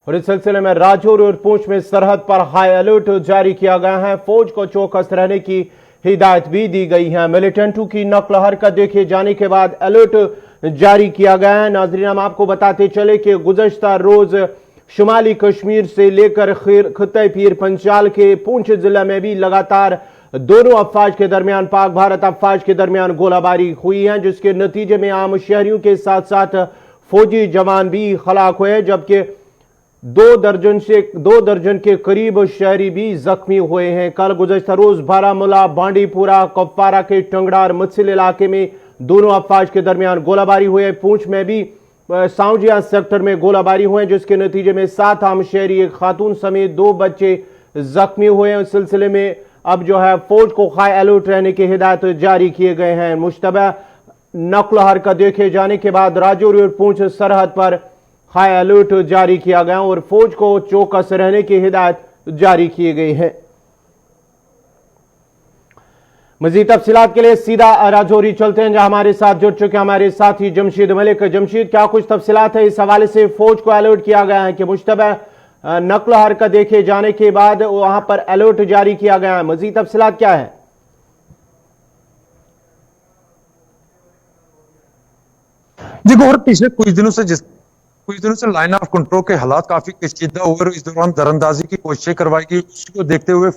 और इस सिलसिले में राजौरी और पूंछ में सरहद पर हाई अलर्ट जारी किया गया है। फौज को चौकस रहने की हिदायत भी दी गई है। मिलिटेंटों की नक्ल हरकत देखे जाने के बाद अलर्ट जारी किया गया है। नाज़रीन, हम आपको बताते चले कि गुज़श्ता रोज शुमाली कश्मीर से लेकर खित्ते पीर पंजाल के पूंछ जिला में भी लगातार दोनों अफवाज के दरमियान पाक भारत अफवाज के दरमियान गोलाबारी हुई है, जिसके नतीजे में आम शहरियों के साथ साथ फौजी जवान भी हलाक हुए, जबकि दो दर्जन के करीब शहरी भी जख्मी हुए हैं। कल गुज़श्ता रोज बारामूला, बांडीपुरा, कुपवारा के टंगड़ार मुत्सिल इलाके में दोनों अफवाज के दरमियान गोलाबारी हुई। पूंछ में भी साउजिया सेक्टर में गोलाबारी हुई, जिसके नतीजे में 7 आम शहरी, एक खातून समेत 2 बच्चे जख्मी हुए। इस सिलसिले में अब जो है फौज को हाई अलर्ट रहने की हिदायत जारी किए गए हैं। मुश्तबा नक्ल हरकत देखे जाने के बाद राजौरी और पूंछ सरहद पर हाई अलर्ट जारी किया गया और फौज को चौकस रहने की हिदायत जारी की गई है। मजीद तफसीलात के लिए सीधा राजौरी चलते हैं, जहां हमारे साथ जुड़ चुके हमारे साथी जमशीद मलिक। जमशीद, क्या कुछ तफसीलात है इस हवाले से? फौज को अलर्ट किया गया है कि मुश्तबा नक्ल हरकत देखे जाने के बाद वहां पर अलर्ट जारी किया गया है, मजीद तफसीलात क्या है? देखो, और पिछले कुछ दिनों से लाइन ऑफ कंट्रोल के हालात काफी पेचीदा हुए और इस दौरान दरअंदाजी की कोशिशें करवाई गई। उसको देखते हुए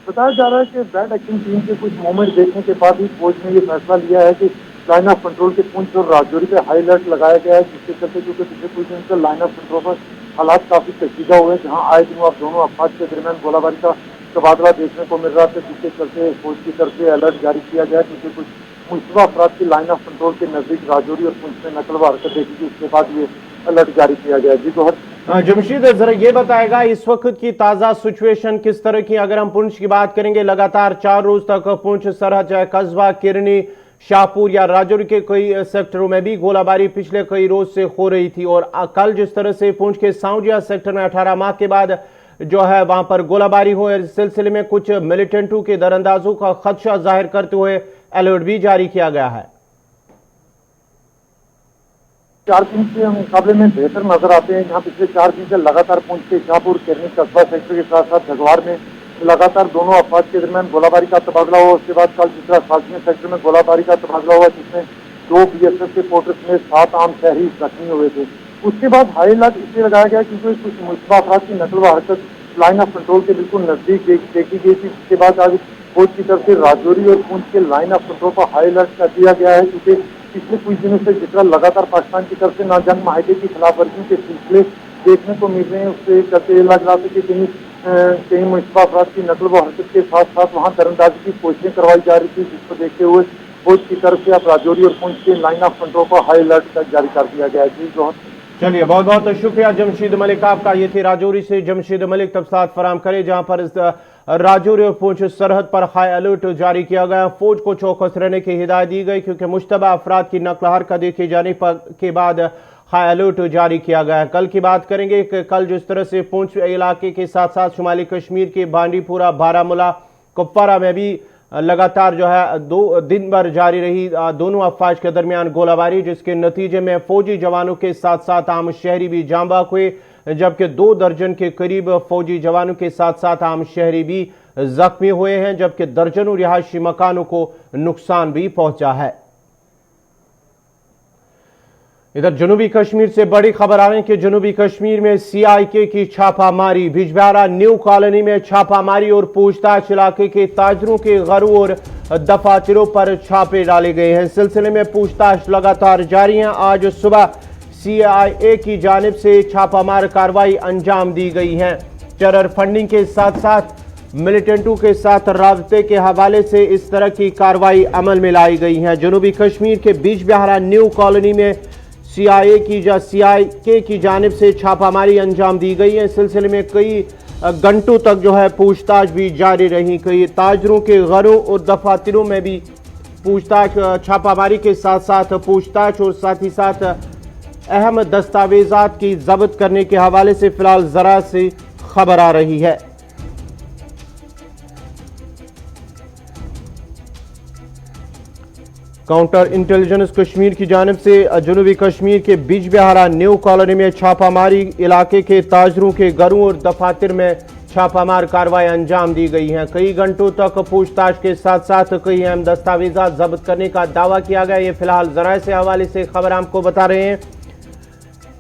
बताया जा रहा है कि बैड एक्शन टीम के कुछ मोमेंट देखने के बाद ही फौज ने यह फैसला लिया है कि लाइन ऑफ कंट्रोल के पूंछ और राजौरी पे हाई अलर्ट लगाया गया है, जिसके चलते क्योंकि पिछले कुछ दिन से लाइन ऑफ कंट्रोल पर हालात काफी पेचीदा हुए, जहां आए दिनों अब दोनों अफवाज के दरमियान गोलाबारी का तबादला देखने को मिल रहा था, जिसके चलते फौज की तरफ से अलर्ट जारी किया गया, क्योंकि कुछ मुश्तबा अफराद की लाइन ऑफ कंट्रोल के नजदीक राजौरी और पूंछ में नकल हरकत देखी गई। उसके बाद ये अलर्ट जारी किया गया। जी गौहर, जमशीद, जरा ये बताएगा इस वक्त की ताजा सिचुएशन किस तरह की? अगर हम पुंछ की बात करेंगे, लगातार 4 रोज तक पुंछ सरहद, चाहे कस्बा, किरनी, शाहपुर या राजौरी के कई सेक्टरों में भी गोलाबारी पिछले कई रोज से हो रही थी, और कल जिस तरह से पुंछ के साउजिया सेक्टर में 18 माह के बाद जो है वहां पर गोलाबारी हुई, इस सिलसिले में कुछ मिलिटेंटों के दरअंदाजों का खदशा जाहिर करते हुए अलर्ट भी जारी किया गया है। 4 दिन के मुकाबले में बेहतर नजर आते हैं, जहां पिछले 4 दिन से लगातार पुंछ के शाहपुर, किरनी, कस्बा सेक्टर के साथ साथ जगवार में लगातार दोनों अफवाज के दरमियान गोलाबारी का तबादला हुआ। उसके बाद कल दूसरा साजिया सेक्टर में गोलाबारी का तबादला हुआ, जिसमें 2 BSF के पोर्टर समेत 7 आम शहरी जख्मी हुए थे। उसके बाद हाई अलर्ट इसलिए लगाया गया क्योंकि कुछ मुश्तबा अफराद की नकल व हरकत लाइन ऑफ कंट्रोल के बिल्कुल नजदीक देखी गई थी। इसके बाद आज फौज की तरफ से राजौरी और पूंछ के लाइन ऑफ कंट्रोल पर हाई अलर्ट कर दिया गया है, क्योंकि पिछले कुछ दिनों से जिस तरह लगातार पाकिस्तान की तरफ से नाजंग माहिदे की खिलाफ वर्जियों के सिलसिले देखने को मिल रहे हैं, उससे करते ये लग रहा था कि कहीं मुश्तबा अफराद की नकल व हरकत के साथ साथ वहाँ दरअंदाजी की कोशिशें करवाई जा रही थी, जिसको देखते हुए फौज की तरफ से अब राजौरी और पूंछ के लाइन ऑफ कंट्रोल पर हाई अलर्ट जारी कर दिया गया है। चलिए, बहुत बहुत शुक्रिया जमशीद मलिक आपका। ये थे राजौरी से जमशीद मलिक, तफसीलात फराम करे, जहां पर राजौरी और पूंछ सरहद पर हाई अलर्ट जारी किया गया। फौज को चौकस रहने की हिदायत दी गई, क्योंकि मुश्तबा अफराद की नकल हरकत देखे जाने के बाद हाई अलर्ट जारी किया गया है। कल की बात करेंगे कि कल जिस तरह से पूंछ इलाके के साथ साथ शुमाली कश्मीर के बांडीपुरा, बारामूला, कुपवारा में भी लगातार जो है 2 दिन भर जारी रही दोनों अफवाज के दरमियान गोलाबारी, जिसके नतीजे में फौजी जवानों के साथ साथ आम शहरी भी जाँ बाक हुए, जबकि 2 दर्जन के करीब फौजी जवानों के साथ साथ आम शहरी भी जख्मी हुए हैं, जबकि दर्जनों रिहायशी मकानों को नुकसान भी पहुंचा है। इधर जनूबी कश्मीर से बड़ी खबर आ रही है कि जनूबी कश्मीर में CIK की छापामारी, बिजबिहारा न्यू कॉलोनी में छापामारी और पूछताछ, इलाके के ताजरों के घरों और दफातरों पर छापे डाले गए हैं। सिलसिले में पूछताछ लगातार जारी है। आज सुबह CIA की जानिब से छापामार कार्रवाई अंजाम दी गई है। टेरर फंडिंग के साथ साथ मिलिटेंटों के साथ राब्ते के हवाले से इस तरह की कार्रवाई अमल में लाई गई है। जनूबी कश्मीर के बिजबिहारा न्यू कॉलोनी में CIK की जानिब से छापामारी अंजाम दी गई है। इस सिलसिले में कई घंटों तक जो है पूछताछ भी जारी रही। कई ताजरों के घरों और दफातरों में भी पूछताछ, छापामारी के साथ साथ पूछताछ और साथ ही साथ अहम दस्तावेजात की जब्त करने के हवाले से फिलहाल जरा से खबर आ रही है। काउंटर इंटेलिजेंस कश्मीर की जानिब से जनूबी कश्मीर के बिजबिहारा न्यू कॉलोनी में छापामारी, इलाके के ताजरों के घरों और दफातर में छापामार कार्रवाई अंजाम दी गई हैं। कई घंटों तक पूछताछ के साथ साथ कई अहम दस्तावेजात जब्त करने का दावा किया गया। ये फिलहाल जराए से हवाले से खबर आपको बता रहे हैं।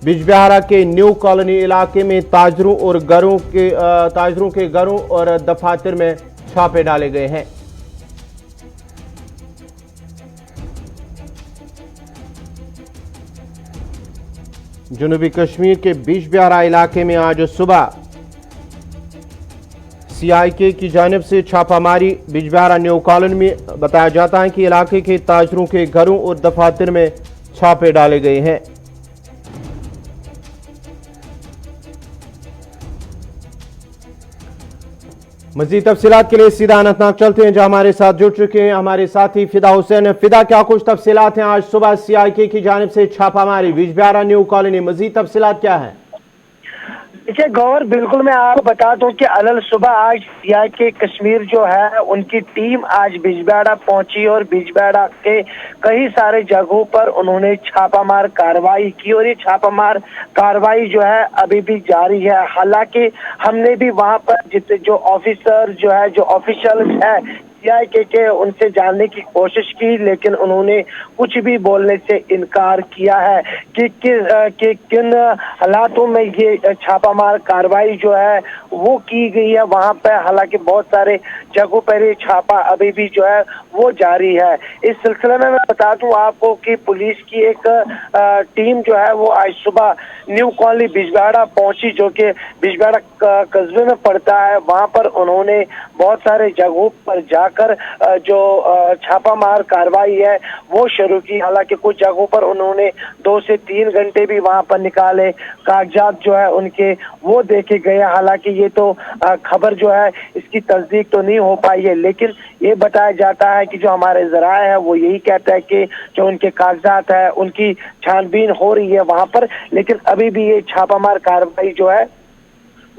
बिजबिहारा के न्यू कॉलोनी इलाके में ताजरों के घरों और दफातर में छापे डाले गए हैं। जनूबी कश्मीर के बिजबिहारा इलाके में आज सुबह सीआईके की जानिब से छापामारी बिजबिहारा न्यू कॉलोनी में बताया जाता है कि इलाके के ताजरों के घरों और दफातर में छापे डाले गए हैं। मजीद तफसीलात के लिए सीधा अनंतनाग चलते हैं, जहां हमारे साथ जुड़ चुके हैं हमारे साथी फिदा हुसैन। फिदा, क्या कुछ तफसीलात हैं? आज सुबह सीआईके की जानिब से छापामारी बिजबिहारा न्यू कॉलोनी, मजीद तफसीलात क्या है? देखिए गौर, बिल्कुल मैं आपको बता दूं कि अलल सुबह आज सीआईके कश्मीर जो है उनकी टीम आज बिजबिहारा पहुंची और बिजबिहारा के कई सारे जगहों पर उन्होंने छापामार कार्रवाई की और ये छापामार कार्रवाई जो है अभी भी जारी है। हालांकि हमने भी वहां पर जितने जो ऑफिसर जो है, जो ऑफिशियल्स है सीआईके के, उनसे जानने की कोशिश की, लेकिन उन्होंने कुछ भी बोलने से इनकार किया है कि किन हालातों में ये छापामार कार्रवाई जो है वो की गई है वहां पर। हालांकि बहुत सारे जगहों पर ये छापा अभी भी जो है वो जारी है। इस सिलसिले में मैं बता दूं आपको कि पुलिस की एक टीम जो है वो आज सुबह न्यू कॉलोनी बिजबिहारा पहुंची, जो कि बिजबिहारा कस्बे में पड़ता है। वहां पर उन्होंने बहुत सारे जगहों पर जाकर जो छापामार कार्रवाई है वो शुरू की। हालांकि कुछ जगहों पर उन्होंने 2 से 3 घंटे भी वहां पर निकाले, कागजात जो है उनके वो देखे गए। हालांकि ये तो खबर जो है इसकी तस्दीक तो नहीं हो पाई है, लेकिन ये बताया जाता है कि जो हमारे जराए है वो यही कहता है कि जो उनके कागजात है उनकी छानबीन हो रही है वहां पर, लेकिन अभी भी ये छापामार कार्रवाई जो है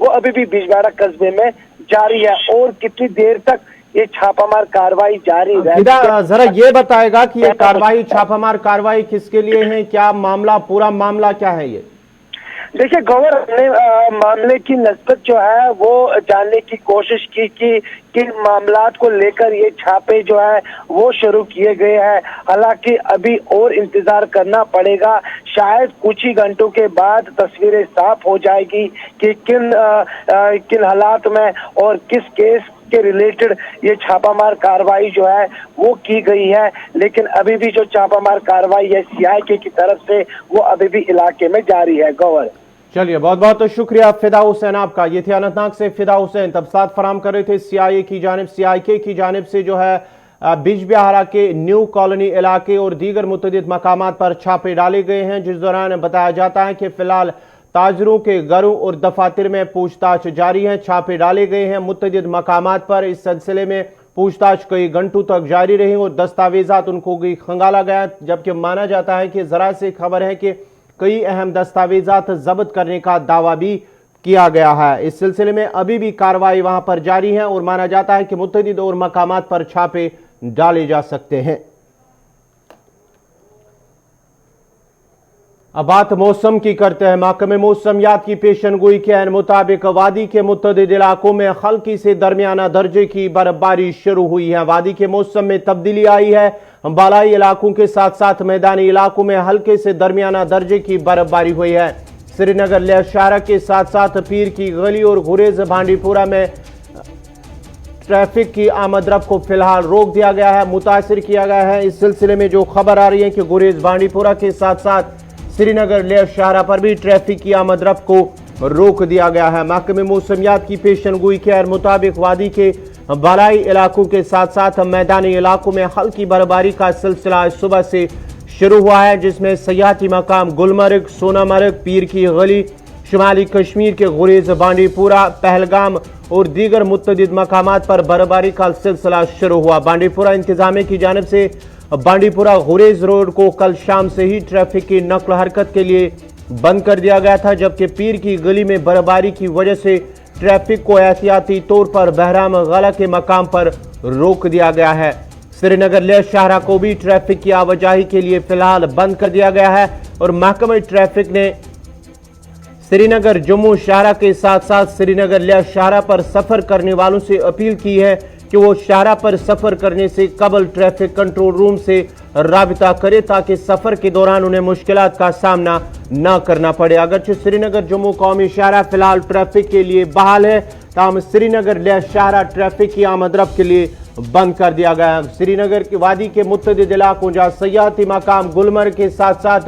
वो अभी भी बिजबिहारा कस्बे में जारी है। और कितनी देर तक ये छापामार कार्रवाई जारी है, जरा ये बताएगा कि ये कार्रवाई, छापामार कार्रवाई किसके लिए है? क्या मामला, पूरा मामला क्या है ये? देखिए गौर, हमने मामले की नस्बत जो है वो जानने की कोशिश की कि किन मामलात को लेकर ये छापे जो है वो शुरू किए गए हैं। हालांकि अभी और इंतजार करना पड़ेगा, शायद कुछ ही घंटों के बाद तस्वीरें साफ हो जाएगी कि किन हालात में और किस केस के रिलेटेड ये छापामार कार्रवाई जो है वो की गई है। लेकिन अभी भी जो छापामार कार्रवाई है सीआईके की तरफ से वो अभी भी इलाके में जारी है। गौर, चलिए, बहुत बहुत शुक्रिया फिदा हुसैन आपका। ये थे अनंतनाग से फिदा हुसैन, तफसीलात फराम कर रहे थे सीआईके की जानिब से जो है बिजबिहारा के न्यू कॉलोनी इलाके और दीगर मुतअद्दिद मकामात पर छापे डाले गए हैं, जिस दौरान बताया जाता है कि फिलहाल ताजरों के घरों और दफातर में पूछताछ जारी है। छापे डाले गए हैं मुतअद्दिद मकामात पर। इस सिलसिले में पूछताछ कई घंटों तक जारी रही और दस्तावेजात उनको खंगाला गया, जबकि माना जाता है कि जरा से खबर है कि कई अहम दस्तावेजात जब्त करने का दावा भी किया गया है। इस सिलसिले में अभी भी कार्रवाई वहां पर जारी है और माना जाता है कि मुतअद्दिद और मकामात पर छापे डाले जा सकते हैं। अब बात मौसम की करते हैं। महकमे मौसमियात की पेशनगोई के मुताबिक वादी के मुतअद्दिद इलाकों में हल्की से दरमियाना दर्जे की बर्फबारी शुरू हुई है। वादी के मौसम में तब्दीली आई है। बालाई इलाकों के साथ साथ मैदानी इलाकों में हल्के से दरमियाना दर्जे की बर्फबारी हुई है। श्रीनगर लेह शाहरा के साथ साथ पीर की गली और गुरेज बांडीपुरा में ट्रैफिक की आमदरफ्त को फिलहाल रोक दिया गया है, मुतासिर किया गया है। इस सिलसिले में जो खबर आ रही है कि गुरेज बांडीपुरा के साथ साथ श्रीनगर लेह शाहरा पर भी ट्रैफिक की आमदरफ्त को रोक दिया गया है। महकमे मौसमियात की पेशनगोई के मुताबिक वादी के बालाई इलाकों के साथ साथ मैदानी इलाकों में हल्की बर्फबारी का सिलसिला सुबह से शुरू हुआ है, जिसमें सयाहती मकाम गुलमर्ग, सोनामर्ग, पीर की गली, शुमाली कश्मीर के गुरेज बांडीपुरा, पहलगाम और दीगर मुतअद्दिद मकामात पर बर्फबारी का सिलसिला शुरू हुआ। बांडीपुरा इंतजामिया की जानिब से बांडीपुरा गुरेज रोड को कल शाम से ही ट्रैफिक की नक्ल हरकत के लिए बंद कर दिया गया था, जबकि पीर की गली में बर्फबारी की वजह से ट्रैफिक को एहतियाती तौर पर बहराम गला के मकाम पर रोक दिया गया है। श्रीनगर लेह शाहरा को भी ट्रैफिक की आवाजाही के लिए फिलहाल बंद कर दिया गया है और महकमा ट्रैफिक ने श्रीनगर जम्मू शाहरा के साथ साथ श्रीनगर लेह शाहरा पर सफर करने वालों से अपील की है कि वो शाहरा पर सफर करने से कबल ट्रैफिक कंट्रोल रूम से राबिता करे ताकि सफर के दौरान उन्हें मुश्किलात का सामना न करना पड़े। अगरचे श्रीनगर जम्मू कौमी शाहरा फिलहाल ट्रैफिक के लिए बहाल है, ताहम श्रीनगर लेह शाहरा ट्रैफिक की आमदरफ्त के लिए बंद कर दिया गया है। श्रीनगर की वादी के मुतअद्दिद इलाकों जहाँ सयाहती मकाम गुलमर्ग के साथ साथ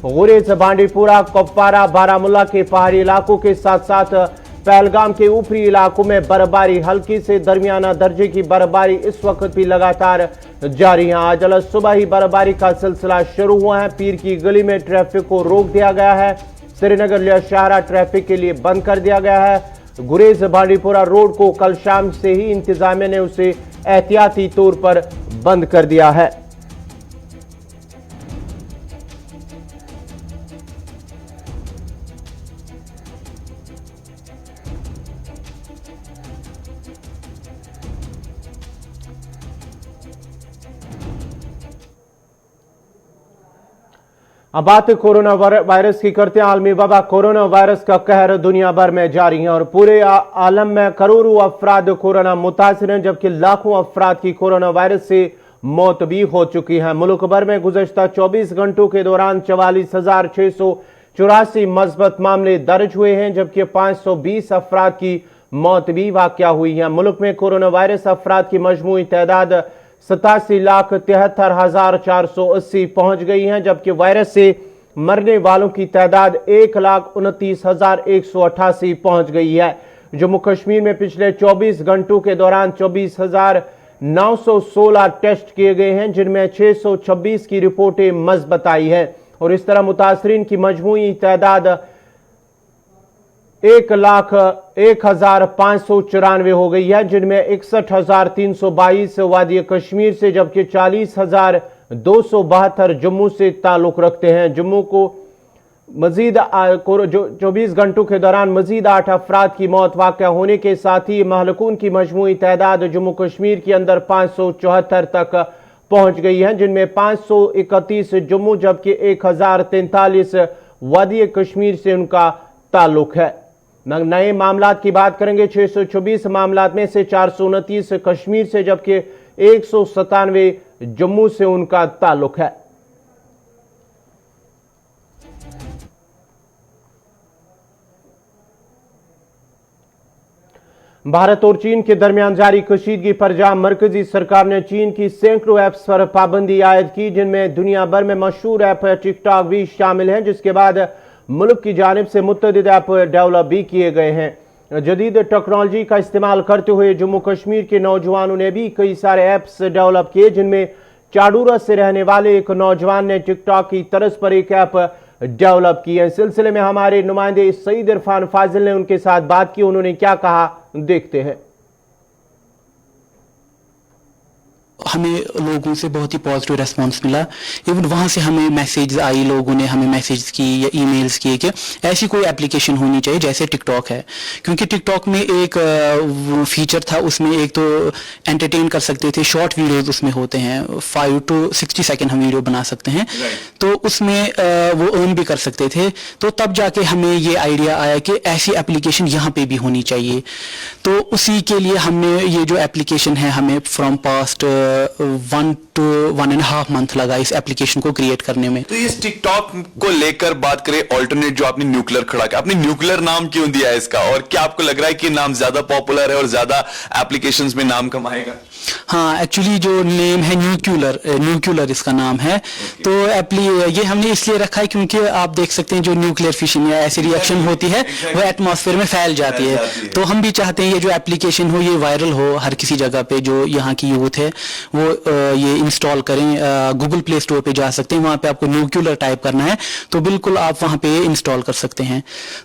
गुरेज, बांडीपुरा, कुपवारा, बारामुल्ला के पहाड़ी इलाकों के साथ साथ पहलगाम के ऊपरी इलाकों में बर्फबारी हल्की से दरमियाना दर्जे की बर्फबारी इस वक्त भी लगातार जारी है। आज अलग सुबह ही बर्फबारी का सिलसिला शुरू हुआ है। पीर की गली में ट्रैफिक को रोक दिया गया है। श्रीनगर लेह शाहरा ट्रैफिक के लिए बंद कर दिया गया है। गुरेज बांडीपुरा रोड को कल शाम से ही इंतजामिया ने उसे एहतियाती तौर पर बंद कर दिया है। अब बात कोरोना वायरस की करते हैं। आलमी वबा कोरोना वायरस का कहर दुनिया भर में जारी है और पूरे आलम में करोड़ों अफराद कोरोना मुतासिर हैं, जबकि लाखों अफराद की कोरोना वायरस से मौत भी हो चुकी है। मुल्क भर में गुज़श्ता 24 घंटों के दौरान 44,684 मस्बत मामले दर्ज हुए हैं, जबकि 520 अफराद की मौत भी वाक़या हुई है। मुल्क में कोरोना वायरस अफराद की मजमूई तादाद 87,73,480 पहुंच गई हैं, जबकि वायरस से मरने वालों की तादाद 1,29,188 पहुंच गई है। जम्मू कश्मीर में पिछले 24 घंटों के दौरान 24,916 टेस्ट किए गए हैं, जिनमें 626 की रिपोर्टें मस्बत आई हैं और इस तरह मुतासरीन की मजमूई तादाद 1,01,594 हो गई है, जिनमें 61,322 वादी कश्मीर से जबकि 40,272 जम्मू से ताल्लुक रखते हैं। जम्मू को मजीद 24 घंटों के दौरान मजीद 8 अफराद की मौत वाक़या होने के साथ ही महलकून की मजमूई तादाद जम्मू कश्मीर के अंदर 574 तक पहुंच गई है, जिनमें 531 जम्मू जबकि 1,043 वादी कश्मीर से उनका ताल्लुक है। नए मामलात की बात करेंगे। 624 मामलात में से 429 कश्मीर से जबकि 197 जम्मू से उनका ताल्लुक है। भारत और चीन के दरमियान जारी कशीदगी पर जहां मरकजी सरकार ने चीन की सैकड़ों ऐप्स पर पाबंदी आयद की, जिनमें दुनिया भर में मशहूर ऐप टिकटॉक भी शामिल है, जिसके बाद मुल्क की जानिब से मुतअद्दिद ऐप डेवलप भी किए गए हैं। जदीद टेक्नोलॉजी का इस्तेमाल करते हुए जम्मू कश्मीर के नौजवानों ने भी कई सारे ऐप्स डेवलप किए, जिनमें चाडूरा से रहने वाले एक नौजवान ने टिकटॉक की तर्ज पर एक ऐप डेवलप की है। इस सिलसिले में हमारे नुमाइंदे सईद इरफान फाजिल ने उनके साथ बात की। उन्होंने क्या कहा, देखते हैं। हमें लोगों से बहुत ही पॉजिटिव रेस्पॉन्स मिला। इवन वहाँ से हमें मैसेज आई, लोगों ने हमें मैसेज की या ईमेल्स किए कि ऐसी कोई एप्लीकेशन होनी चाहिए जैसे टिकटॉक है, क्योंकि टिकटॉक में एक फीचर था, उसमें एक तो एंटरटेन कर सकते थे, शॉर्ट वीडियोस उसमें होते हैं, 5 to 60 सेकेंड हम वीडियो बना सकते हैं, तो उसमें वो अर्न भी कर सकते थे। तो तब जाके हमें ये आइडिया आया कि ऐसी एप्लीकेशन यहाँ पे भी होनी चाहिए। तो उसी के लिए हमने ये जो एप्लीकेशन है, हमें फ्रॉम पास्ट 1 to 1.5 मंथ लगा इस एप्लीकेशन को क्रिएट करने में। तो इस टिकटॉक को लेकर बात करें, ऑल्टरनेट जो आपने न्यूक्लियर खड़ा किया, आपने न्यूक्लियर नाम क्यों दिया है इसका, और क्या आपको लग रहा है कि नाम ज्यादा पॉपुलर है और ज्यादा एप्लीकेशंस में नाम कमाएगा? हाँ, एक्चुअली जो नेम है न्यूक्लियर इसका नाम है। तो ये हमने इसलिए रखा है क्योंकि आप देख सकते हैं जो न्यूक्लियर फिशन या ऐसी रिएक्शन होती है वो एटमॉस्फेयर में फैल जाती है। तो हम भी चाहते हैं ये जो एप्लीकेशन हो ये वायरल हो, हर किसी जगह पे जो यहाँ की यूथ है वो ये इंस्टॉल करें। गूगल प्ले स्टोर पे जा सकते हैं, वहाँ पे आपको न्यूक्लियर टाइप करना है तो बिल्कुल आप वहाँ पे इंस्टॉल कर सकते हैं।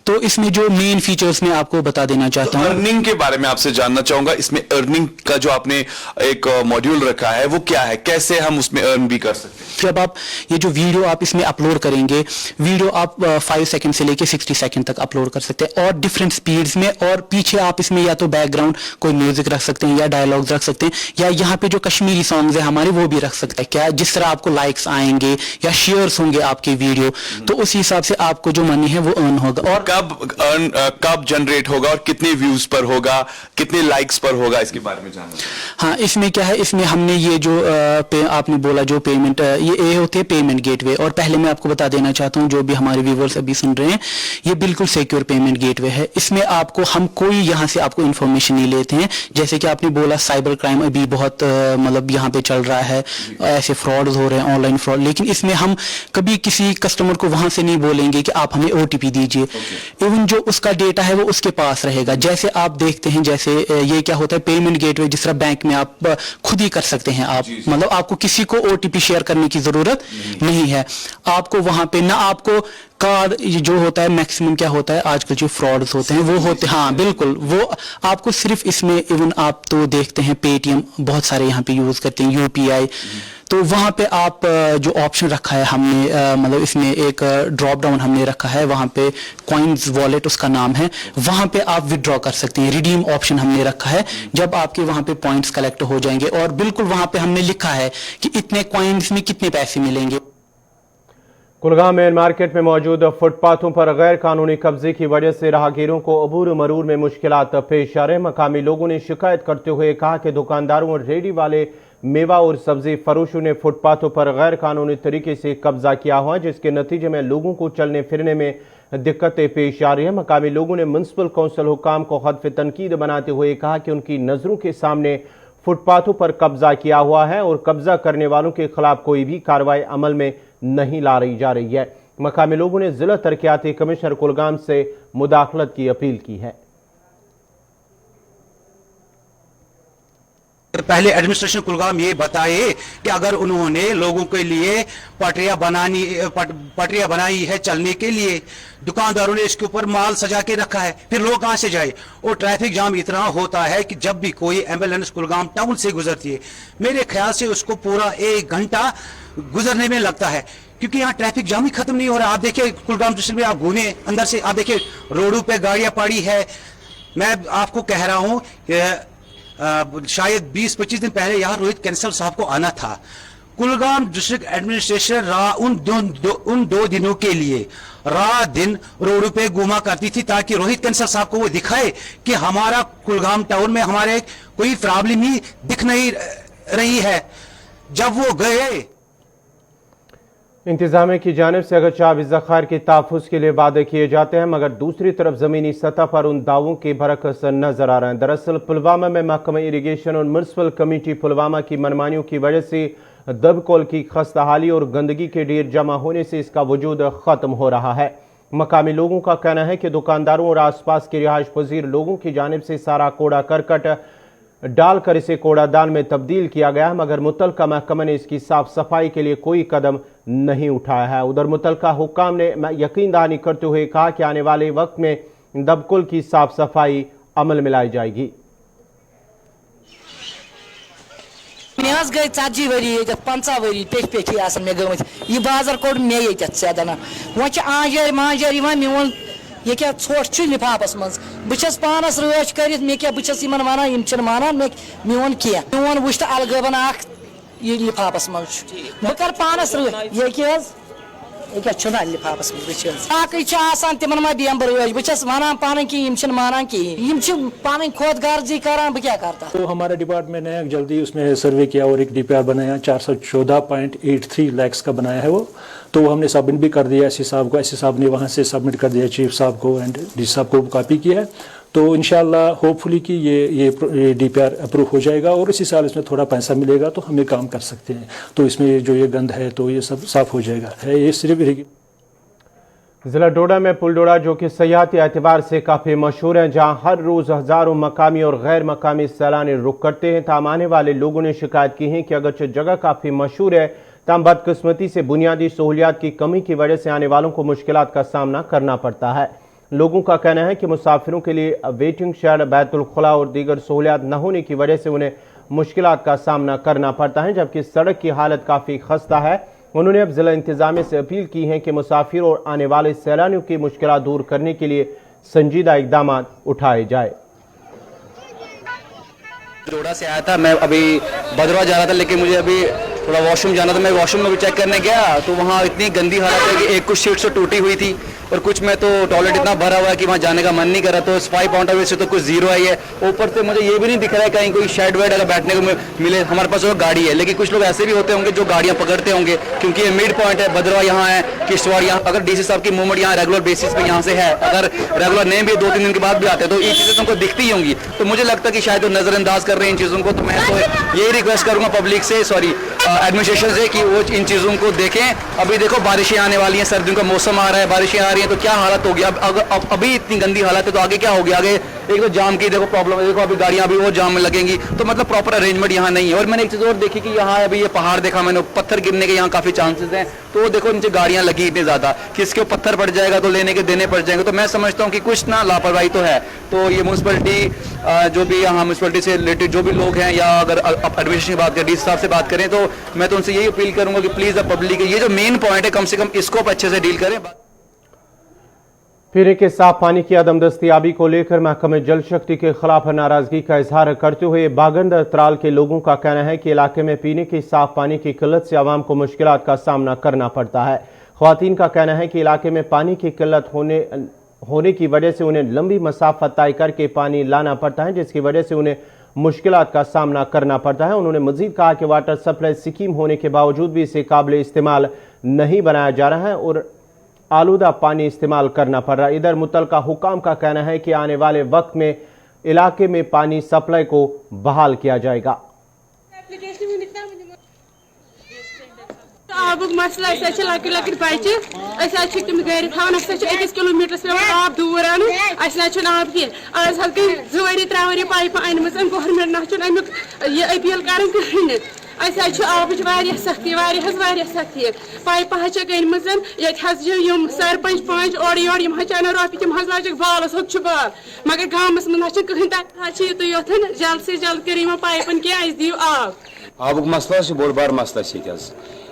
तो इसमें जो मेन फीचर्स मैं आपको बता देना चाहता हूँ। अर्निंग के बारे में आपसे जानना चाहूंगा, इसमें अर्निंग का जो आपने एक मॉड्यूल रखा है, वो क्या है, कैसे हम उसमें अर्न भी कर सकते हैं? जब आप ये जो वीडियो आप इसमें अपलोड करेंगे, वीडियो आप 5 सेकंड से लेके 60 सेकंड तक अपलोड कर सकते हैं और डिफरेंट स्पीड्स में, और पीछे आप इसमें या तो बैकग्राउंड कोई म्यूजिक रख सकते हैं या डायलॉग्स रख सकते हैं, या यहाँ पे जो कश्मीरी सॉन्ग्स है हमारे वो भी रख सकते हैं। क्या जिस तरह आपको लाइक्स आएंगे या शेयर्स होंगे आपके वीडियो, तो उस हिसाब से आपको जो मनी है वो अर्न होगा। और कब जनरेट होगा और कितने व्यूज पर होगा, कितने लाइक्स पर होगा, इसके बारे में जानना। हाँ, इसमें क्या है, इसमें हमने ये जो आपने बोला जो पेमेंट, ये होते हैं पेमेंट गेटवे। और पहले मैं आपको बता देना चाहता हूँ जो भी हमारे व्यूवर्स अभी सुन रहे हैं, ये बिल्कुल सिक्योर पेमेंट गेटवे है। इसमें आपको हम कोई यहाँ से आपको इन्फॉर्मेशन नहीं लेते हैं। जैसे कि आपने बोला साइबर क्राइम अभी बहुत मतलब यहाँ पे चल रहा है, ऐसे फ्रॉड हो रहे हैं, ऑनलाइन फ्रॉड, लेकिन इसमें हम कभी किसी कस्टमर को वहां से नहीं बोलेंगे कि आप हमें OTP दीजिए। इवन जो उसका डेटा है वो उसके पास रहेगा। जैसे आप देखते हैं, जैसे ये क्या होता है पेमेंट गेटवे, जिस तरह बैंक में आप खुद ही कर सकते हैं, आप मतलब आपको किसी को OTP शेयर करने की जरूरत नहीं है। आपको वहां पे ना आपको कार्ड जो होता है, मैक्सिमम क्या होता है आजकल जो फ्रॉड्स होते हैं वो होते हैं, हाँ बिल्कुल, वो आपको सिर्फ इसमें, इवन आप तो देखते हैं पेटीएम बहुत सारे यहाँ पे यूज करते हैं, UPI, तो वहां पे आप जो ऑप्शन रखा है हमने, मतलब इसमें एक ड्रॉप डाउन हमने रखा है, वहां पे कॉइन्स वॉलेट उसका नाम है, वहां पे आप विड्रॉ कर सकते हैं। रिडीम ऑप्शन हमने रखा है, जब आपके वहां पे पॉइंट्स कलेक्ट हो जाएंगे, और बिल्कुल वहां पे हमने लिखा है कि इतने कॉइन्स में कितने पैसे मिलेंगे। कुलगाम मेन मार्केट में मौजूद फुटपाथों पर गैर कानूनी कब्जे की वजह से राहगीरों को अबूर मरूर में मुश्किलात पेश आ रहे। मकामी लोगों ने शिकायत करते हुए कहा कि दुकानदारों और रेडी वाले मेवा और सब्जी फरोशों ने फुटपाथों पर गैर कानूनी तरीके से कब्जा किया हुआ, जिसके नतीजे में लोगों को चलने फिरने में दिक्कतें पेश आ रही हैं। मकामी लोगों ने म्युनिसिपल कौंसिल हुकाम को हदफ तनकीद बनाते हुए कहा कि उनकी नज़रों के सामने फुटपाथों पर कब्जा किया हुआ है और कब्जा करने वालों के खिलाफ कोई भी कार्रवाई अमल में नहीं ला रही जा रही है। मकामी लोगों ने जिला तरक्याती कमिश्नर कुलगाम से मुदाखलत की अपील की है। पहले एडमिनिस्ट्रेशन कुलगाम ये बताए कि अगर उन्होंने लोगों के लिए पटरियां बनाई है चलने के लिए, दुकानदारों ने इसके ऊपर माल सजा के रखा है, फिर लोग कहां से जाए? और ट्रैफिक जाम इतना होता है कि जब भी कोई एम्बुलेंस कुलगाम टाउन से गुजरती है, मेरे ख्याल से उसको पूरा 1 घंटा गुजरने में लगता है, क्योंकि यहाँ ट्रैफिक जाम ही खत्म नहीं हो रहा। आप देखिए कुलगाम डिस्ट्रिक्ट में, आप घूमे अंदर से, आप देखिए रोडों पे गाड़ियां पड़ी है। मैं आपको कह रहा हूं शायद 20-25 दिन पहले यहाँ रोहित कैंसल साहब को आना था। कुलगाम डिस्ट्रिक्ट एडमिनिस्ट्रेशन उन दो दिनों के लिए रात दिन रोडों पे घूमा करती थी, ताकि रोहित कैंसल साहब को वो दिखाए कि हमारा कुलगाम टाउन में हमारे कोई प्रॉब्लम ही दिख नहीं रही है। जब वो गए, इंतजामिया की जानिब से अगर चाब ज़खायर के तहफ़्फ़ुज़ के लिए वादे किए जाते हैं, मगर दूसरी तरफ ज़मीनी सतह पर उन दावों के बरअक्स नजर आ रहे हैं। दरअसल पुलवामा में महकमा इरीगेशन और म्युनिसिपल कमेटी पुलवामा की मनमानियों की वजह से दबकोल की खस्ताहाली और गंदगी के ढेर जमा होने से इसका वजूद ख़त्म हो रहा है। मकामी लोगों का कहना है कि दुकानदारों और आस पास के रिहाइश पजीर लोगों की जानिब से सारा कूड़ा करकट डालकर इसे कूड़ादान में तब्दील किया गया है, मगर मुतलका महकमा ने इसकी साफ सफाई के लिए कोई कदम नहीं उठाया है। उधर मुतलका हुक्काम ने यकीन दहानी करते हुए कहा कि आने वाले वक्त में दबकुल की साफ सफाई अमल में लाई जाएगी। गई 40 वरी 50 वरी पे मे गमत यह बाजार कोड मे ये सदना वो आंजर मांजर मोन ये क्या छोट लिफाफस मज बस पानस रच कर मे क्या बस वन मानान मोन क्या मोन वुच अलगबन लिफाफस मज बह कर पानस ये क्या लिफाफस मज तिमन मा बेम्बर रच बस वन पान कि माना कहें पान खुद गर्जी कर बह क्या करता। तो हमारा डिपार्टमेंट ने जल्दी उसमें सर्वे किया और एक DPR बनाया, 414.83 लाख का बनाया है वो, तो वो हमने सबमिट भी कर दिया एससी साहब को। एससी साहब ने वहाँ से सबमिट कर दिया चीफ साहब को एंड डी साहब को कॉपी किया है। तो इंशाल्लाह होपफुली कि ये DPR अप्रूव हो जाएगा और इसी साल इसमें थोड़ा पैसा मिलेगा तो हमें काम कर सकते हैं। तो इसमें जो ये गंद है तो ये सब साफ हो जाएगा। है ये सिर्फ जिला डोडा में पुल डोडा जो कि सयाहती एतबार से काफ़ी मशहूर है, जहां हर रोज़ हज़ारों मकामी और गैर मकामी सैलानी रुक करते हैं। ताम आने वाले लोगों ने शिकायत की है कि अगरचे जगह काफ़ी मशहूर है, ताम बदकिस्मती से बुनियादी सहूलियात की कमी की वजह से आने वालों को मुश्किलात का सामना करना पड़ता है। लोगों का कहना है कि मुसाफिरों के लिए वेटिंग शेड, बैतुल खुला और दीगर सहूलियात न होने की वजह से उन्हें मुश्किलात का सामना करना पड़ता है, जबकि सड़क की हालत काफ़ी खस्ता है। उन्होंने अब जिला इंतजामिया से अपील की है कि मुसाफिर और आने वाले सैलानियों की मुश्किलात दूर करने के लिए संजीदा इक़दाम उठाए जाए। जोड़ा से आया था, मैं अभी भद्रवा जा रहा था, लेकिन मुझे अभी थोड़ा वॉशरूम जाना था। मैं वॉशरूम में भी चेक करने गया तो वहाँ इतनी गंदी हालत है कि एक कुछ सीट से टूटी हुई थी और कुछ में तो टॉयलेट इतना भरा हुआ है कि वहाँ जाने का मन नहीं कर रहा। तो सफाई पॉइंट ऑफ व्यू से तो कुछ जीरो है। ऊपर से मुझे ये भी नहीं दिख रहा है कहीं कोई शेड वेड अगर बैठने को मिले। हमारे पास वो गाड़ी है, लेकिन कुछ लोग ऐसे भी होते होंगे जो गाड़ियाँ पकड़ते होंगे, क्योंकि ये मिड पॉइंट है। भद्रवा यहाँ है, किश्तवाड़ यहाँ। अगर डीसी साहब की मूवमेंट यहाँ रेगुलर बेसिस पे यहाँ से है, अगर रेगुलर नहीं भी 2-3 दिन के बाद भी आते हैं तो ये चीज़ें तुमको दिखती ही होंगी। तो मुझे लगता है कि शायद वो नज़रअंदाज कर रहे हैं इन चीज़ों को। तो मैं तो यही रिक्वेस्ट करूँगा पब्लिक से, एडमिनिस्ट्रेशन से, कि वो इन चीज़ों को देखें। अभी देखो बारिशें आने वाली हैं, सर्दियों का मौसम आ रहा है, बारिशें आ रही हैं, तो क्या हालत होगी। अब अभी इतनी गंदी हालत है तो आगे क्या होगी। आगे एक तो जाम की देखो प्रॉब्लम है, देखो अभी गाड़ियाँ अभी और जाम में लगेंगी। तो मतलब प्रॉपर अरेंजमेंट यहाँ नहीं है। और मैंने एक चीज़ और देखी कि यहाँ अभी ये पहाड़ देखा मैंने, पत्थर गिरने के यहाँ काफ़ी चांसेस हैं। तो देखो नीचे गाड़ियाँ लगी इतनी ज़्यादा, किसके पत्थर पड़ जाएगा तो लेने के देने पड़ जाएंगे। तो मैं समझता हूँ कि कुछ ना लापरवाही तो है। तो ये म्यूनसिपलिटी जो भी यहाँ म्यूनसिपलिटी से रिलेटेड जो भी लोग हैं, या अगर एडमिनिस्ट्रेशन की बात करें, डीसी साहब से बात करें, तो मैं तो उनसे यही अपील करूँगा कि प्लीज़ अब पब्लिक ये जो मेन पॉइंट है कम से कम इसको अच्छे से डील करें। पीने के साफ पानी की अदम दस्तियाबी को लेकर महकमे जल शक्ति के खिलाफ नाराजगी का इजहार करते हुए बागंद त्राल के लोगों का कहना है कि इलाके में पीने के साफ पानी की किल्लत से आवाम को मुश्किलात का सामना करना पड़ता है। ख्वातीन का कहना है कि इलाके में पानी की किल्लत होने की वजह से उन्हें लंबी मसाफत तय करके पानी लाना पड़ता है, जिसकी वजह से उन्हें मुश्किलात का सामना करना पड़ता है। उन्होंने मजीद कहा कि वाटर सप्लाई स्कीम होने के बावजूद भी इसे काबिल इस्तेमाल नहीं बनाया जा रहा है और आलूदा पानी इस्तेमाल करना पड़ रहा है। इधर मुतलका हुकाम का कहना है कि आने वाले वक्त में इलाके में पानी सप्लाई को बहाल किया जाएगा। आबुक मसला लकट लकट बच्चे तम गर थान 1 किलोमीटर पे आब दूर अन आब कह आज गई 2 worry 3 worry pipe Anam government ना अमुक यह अपील कर कहीं आबच सख्ती सख्ती पाइप अनम ये सरपंच पंच और योर अन रोपी तम लाजक बालस होक बाल मगर गामस मज कहीं तुत योथन जल्द से जल्द कर पाइपन कह दिव आब आबुक मसला बोड़ बार मसला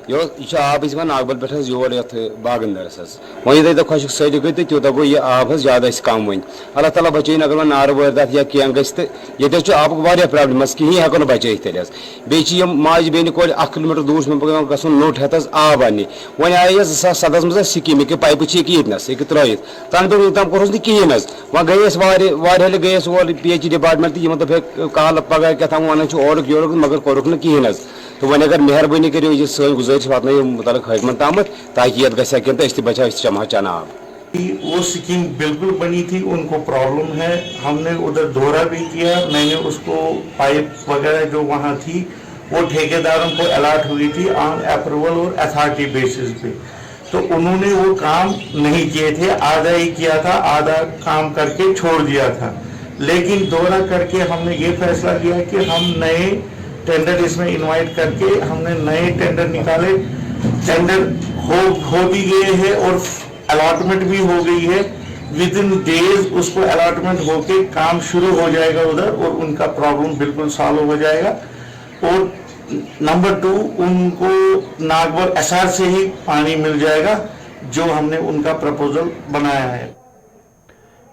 यह आब नागबल पे योर बागंदरस वो यूत खुश सड़ी गई तो तूत गो यह आब ज्यादा कम वन अल्लाह ताला बचन अगर वह नार वारदात या कह गो आबुक वारिया प्रॉब्लम कहीं हेको न बच तेल माज बेन को 1 किलोमीटर दूर में गन नोट हेत आब अन्ने वो आये 2017 मज स्कीम कि पाइप यतनस त्रित तन पे तम कोर्स कहें वह गए गए और PH डिपार्टमेंट तो कल पगह क्या वन और योर मगर कोरुक न कहें तो वह अगर मेहरबानी करो ये सी गुजारिश वात मुतल हकमन तम ताकि ये गसा तो बचा चमा चना आब। वो स्कीम बिल्कुल बनी थी, उनको प्रॉब्लम है। हमने उधर दौरा भी किया, मैंने उसको पाइप वगैरह जो वहाँ थी वो ठेकेदारों को अलॉट हुई थी ऑन अप्रूवल और अथॉरिटी बेसिस पे, तो उन्होंने वो काम नहीं किए थे, आधा ही किया था, आधा काम करके छोड़ दिया था। लेकिन दौरा करके हमने ये फैसला लिया कि हम नए टेंडर इसमें इनवाइट करके हमने नए टेंडर निकाले। टेंडर हो भी गए हैं और अलॉटमेंट भी हो गई है। विद इन डेज उसको अलॉटमेंट होके काम शुरू हो जाएगा उधर और उनका प्रॉब्लम बिल्कुल सॉल्व हो जाएगा। और नंबर 2 उनको नागवर SR से ही पानी मिल जाएगा जो हमने उनका प्रपोजल बनाया है।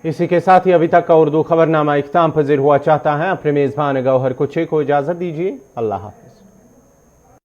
इसी के साथ ही अभी तक का उर्दू खबरनामा इख्तिताम पजीर हुआ चाहता है। अपने मेज़बान गौहर कुछे को इजाज़त दीजिए। अल्लाह।